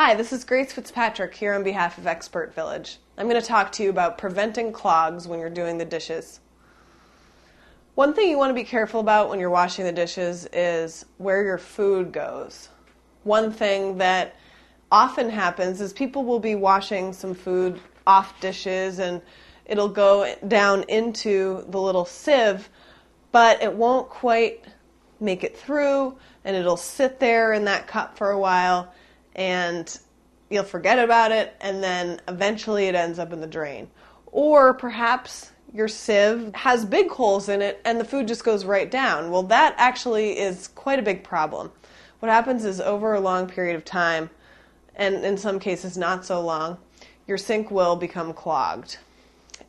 Hi, this is Grace Fitzpatrick here on behalf of Expert Village. I'm going to talk to you about preventing clogs when you're doing the dishes. One thing you want to be careful about when you're washing the dishes is where your food goes. One thing that often happens is people will be washing some food off dishes and it'll go down into the little sieve, but it won't quite make it through and it'll sit there in that cup for a while and you'll forget about it, and then eventually it ends up in the drain. Or perhaps your sieve has big holes in it and the food just goes right down. Well, that actually is quite a big problem. What happens is over a long period of time, and in some cases not so long, your sink will become clogged.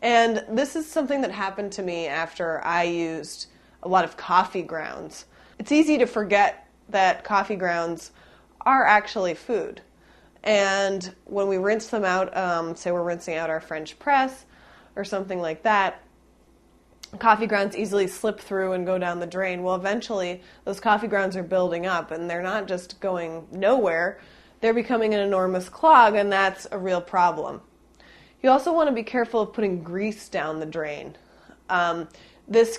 And this is something that happened to me after I used a lot of coffee grounds. It's easy to forget that coffee grounds are actually food. And when we rinse them out, say we're rinsing out our French press or something like that, coffee grounds easily slip through and go down the drain. Well, eventually those coffee grounds are building up and they're not just going nowhere, they're becoming an enormous clog, and that's a real problem. You also want to be careful of putting grease down the drain. This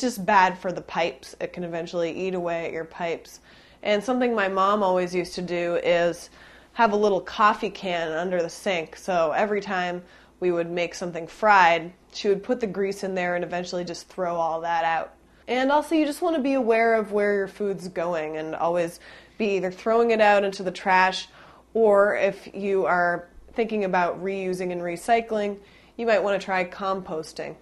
just bad for the pipes. It can eventually eat away at your pipes. And something my mom always used to do is have a little coffee can under the sink. So every time we would make something fried, she would put the grease in there and eventually just throw all that out. And also you just want to be aware of where your food's going and always be either throwing it out into the trash, or if you are thinking about reusing and recycling, you might want to try composting.